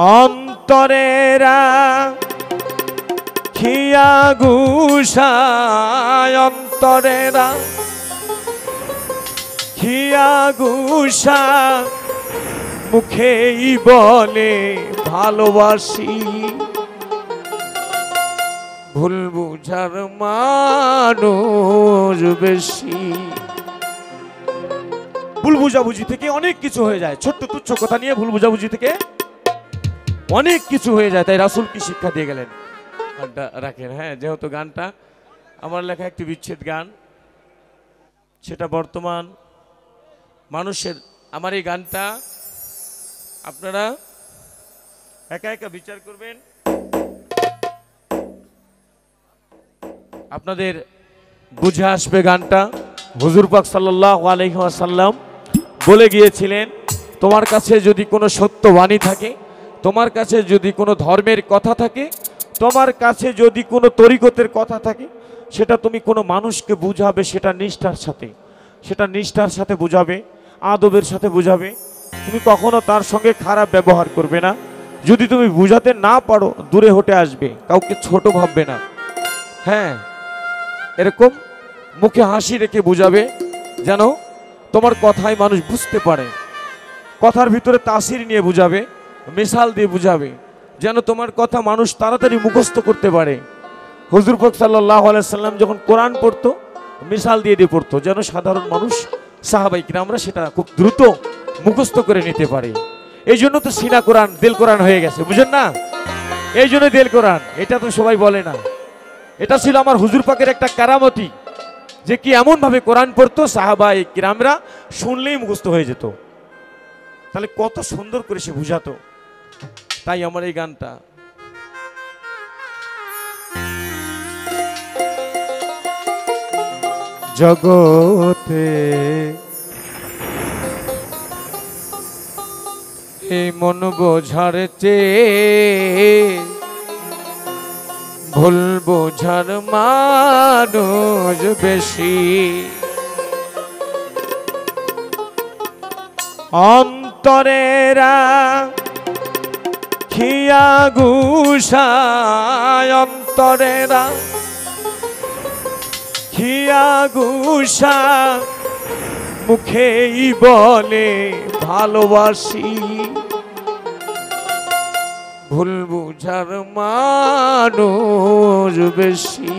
অন্তরেরা খিয়া গুসায়, অন্তরেরা খিয়া গুসা, মুখেই বলে ভালোবাসি, ভুল বুঝার মানুষ বেশি। ভুল বুঝাবুঝি থেকে অনেক কিছু হয়ে যায়, ছোট্ট তুচ্ছ কথা নিয়ে ভুল বুঝাবুঝি থেকে অনেক কিছু হয়ে যায়। তাই রাসূল কি শিক্ষা দিয়ে গেলেন? গানটা রাখেন। হ্যাঁ, যেহেতু গানটা আমার লেখা একটি বিচ্ছেদ গান, সেটা বর্তমান মানুষের, আমার এই গানটা আপনারা একা একা বিচার করবেন। আপনাদের বুঝে আসবে গানটা। হুজুর পাক সাল্লাল্লাহু আলাইহি ওয়াসাল্লাম বলে গিয়েছিলেন, তোমার কাছে যদি কোনো সত্য বাণী থাকে, তোমার কাছে যদি কোনো ধর্মের কথা থাকে, তোমার কাছে যদি কোনো তরিকতের কথা থাকে, সেটা তুমি কোনো মানুষকে বুঝাবে, সেটা নিষ্ঠার সাথে বুঝাবে, আদবের সাথে বুঝাবে। তুমি কখনো তার সঙ্গে খারাপ ব্যবহার করবে না। যদি তুমি বুঝাতে না পারো, দূরে হটে আসবে, কাউকে ছোট ভাববে না। হ্যাঁ, এরকম মুখে হাসি রেখে বুঝাবে, যেন তোমার কথায় মানুষ বুঝতে পারে। কথার ভিতরে তাসির নিয়ে বুঝাবে, মিসাল দিয়ে বুঝাবে, যেন তোমার কথা মানুষ তাড়াতাড়ি মুখস্থ করতে পারে। হুজুর পাক সাল্লাল্লাহু আলাইহি সাল্লাম যখন কোরআন পড়তো, মিসাল দিয়ে দিয়ে পড়তো, যেন সাধারণ মানুষ, সাহাবায়ে কিরামরা সেটা খুব দ্রুত মুখস্থ করে নিতে পারে। এই জন্য তো সিনা কোরআন, দিল কোরআন হয়ে গেছে, বুঝেন না? এই জন্য দিল কোরআন, এটা তো সবাই বলে না। এটা ছিল আমার হুজুর পাকের একটা কারামতি, যে কি এমন ভাবে কোরআন পড়তো, সাহাবায়ে কিরামরা শুনলেই মুখস্থ হয়ে যেত। তাহলে কত সুন্দর করে সে বুঝাতো। তাই আমার এই গানটা। জগতে এই মন বোঝার চেয়ে ভুল বোঝার মানুষ বেশি। অন্তরেরা খিয়া গুসায়, অন্তরেরা খিয়া গুসা, মুখেই বলে ভালোবাসি, ভুল বুঝার মানুষ বেশি।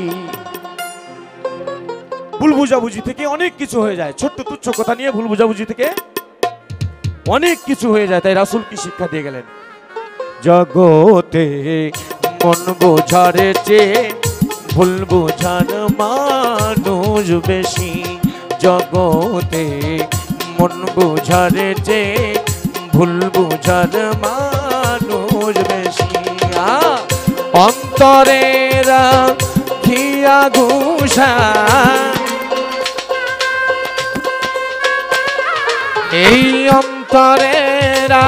ভুল বুঝাবুঝি থেকে অনেক কিছু হয়ে যায়, ছোট্ট তুচ্ছ কথা নিয়ে ভুল বুঝাবুঝি থেকে অনেক কিছু হয়ে যায়। তাই রাসূল কি শিক্ষা দিয়ে গেলেন? জগতে মন বোঝার চেয়ে ভুল বোঝার মানুষ বেশি। জগতে মন বোঝার চেয়ে ভুল বোঝার মানুষ বেশি। অন্তরেরা খিয়া গুসা, এই অন্তরেরা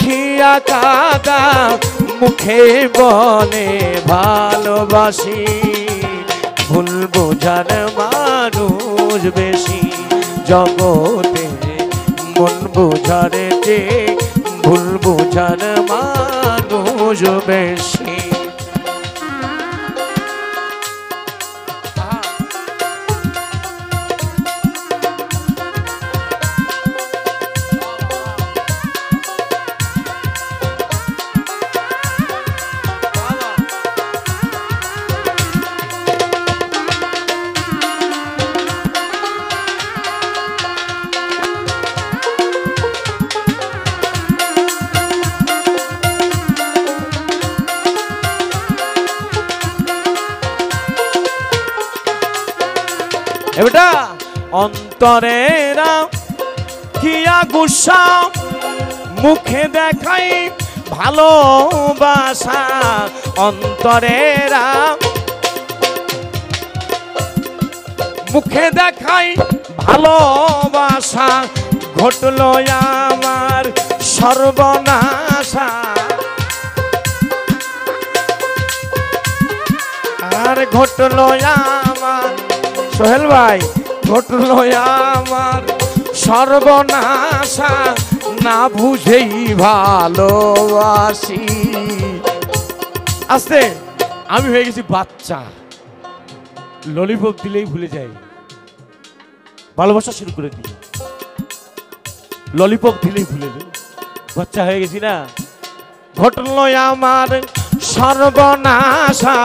খিয়া কাদা, মুখে বলে ভালোবাসি, ভুল বোঝার মানুষ বেশি। জগতে মন বোঝার চেয়ে ভুল বোঝার মানুষ বেশি। এবারটা অন্তরেরা খিয়া গুসা, মুখে দেখাই ভালোবাসা। অন্তরেরা মুখে দেখাই ভালোবাসা, ঘটলো আমার সর্বনাশা। আর ঘটলো আমার, সোহেল ভাই, ঘটলো আমার সর্বনাশা। না বুঝেই ভালোবাসি। আস্তে আমি হয়ে গেছি বাচ্চা, ললিপপ দিলেই ভুলে যাই, ভালোবাসা শুরু করে দিই, ললিপপ দিলেই ভুলে যাই, বাচ্চা হয়ে গেছি না। ঘটল আমার সর্বনাশা,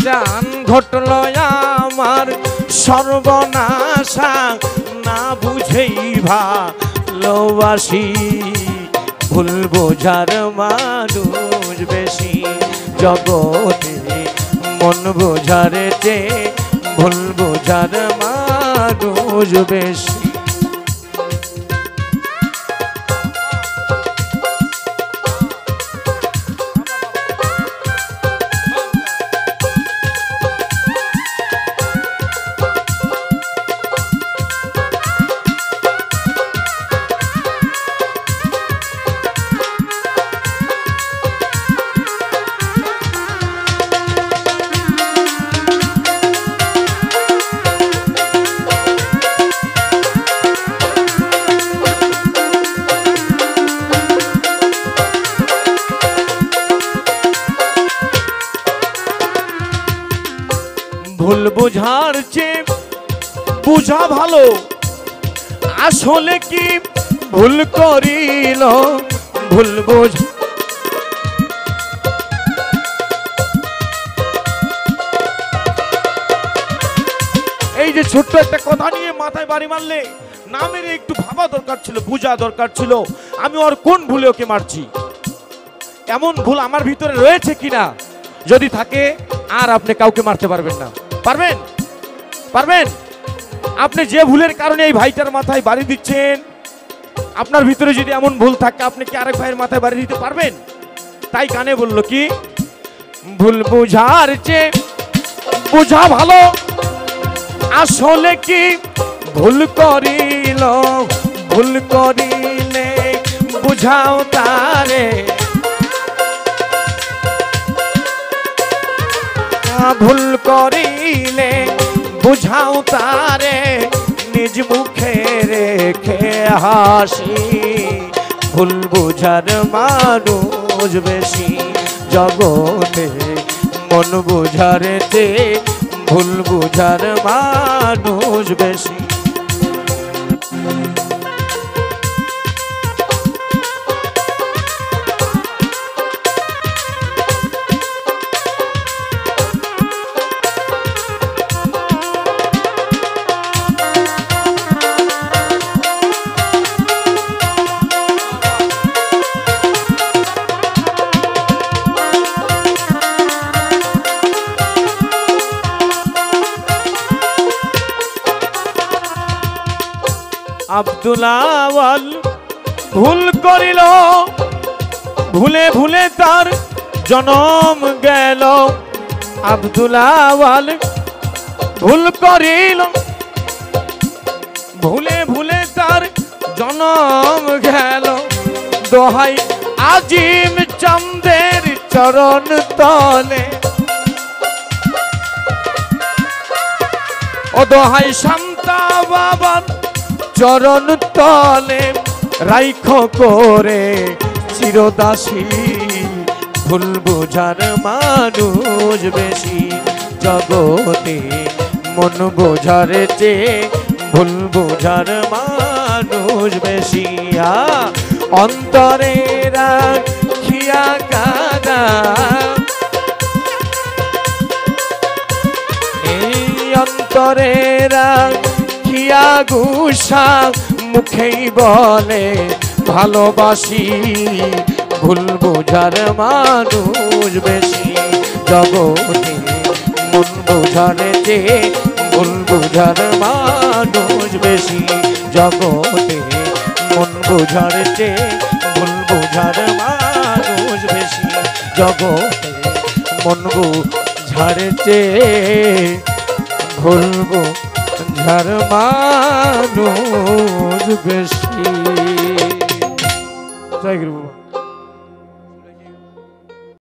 জান ঘটল আমার সর্বনাশা, না বুঝেই ভালোবাসি। ভুল বোঝার মানুষ বেশি জগতে, মন বোঝার চেয়ে ভুল বোঝার মানুষ বেশি। ভুল বোঝার চেয়ে বুঝা ভালো, আসলে কি ভুল করিল ভুল বোঝ। এই যে ছোট্ট একটা কথা নিয়ে মাথায় বাড়ি মারলে না মেরে একটু ভাবা দরকার ছিল, বুঝা দরকার ছিল আমি ওর কোন ভুলে ওকে মারছি, এমন ভুল আমার ভিতরে রয়েছে কিনা। যদি থাকে আর আপনি কাউকে মারতে পারবেন না। পারবেন? পারবেন? আপনি যে ভুলের কারণে এই ভাইটার মাথায় বাড়ি দিচ্ছেন, আপনার ভিতরে যদি এমন ভুল থাকে আপনি কি আরেক ভাইয়ের মাথায় বাড়ি দিতে পারবেন? তাই কানে বলল কি, ভুল বোঝার চেয়ে বোঝা ভালো, আসলে কি ভুল করিল ভুল করিলে বুঝাও তারে। ভুল করিলে বুঝাও তারে, নিজ মুখে রেখে হাসি। ভুল বুঝার মানুষ বেশি জগতে, মন বুঝার চেয়ে ভুল বুঝার মানুষ বেশি। আব্দুল আওয়াল ভুল করিল, ভুলে ভুলে তার জনম গেল। আব্দুল আওয়াল ভুল করিল, ভুলে ভুলে তার জনম গেল। দোহাই আজিম চন্দের চরণ তলে, ও দোহাই শান্তা বাবার চরণ তলে, রাইখো করে চিরদাসী। ভুল বোঝার মানুষ বেশি জগতে, মন বোঝার চেয়ে ভুল বোঝার মানুষ বেশি। অন্তরে রাখিয়া কাদা, এই অন্তরে রাখিয়া গুসা, মুখেই বলে ভালোবাসি। ভুল বোঝার মানুষ বেশি জগতে, মন বোঝার চেয়ে ভুল বোঝার মানুষ বেশি জগতে, মন বোঝার চেয়ে ভুল বোঝার মানুষ বেশি জগতে, মন বোঝার চেয়ে ভুল বোঝার মানুষ বেশি। জয় গুরু বাবা।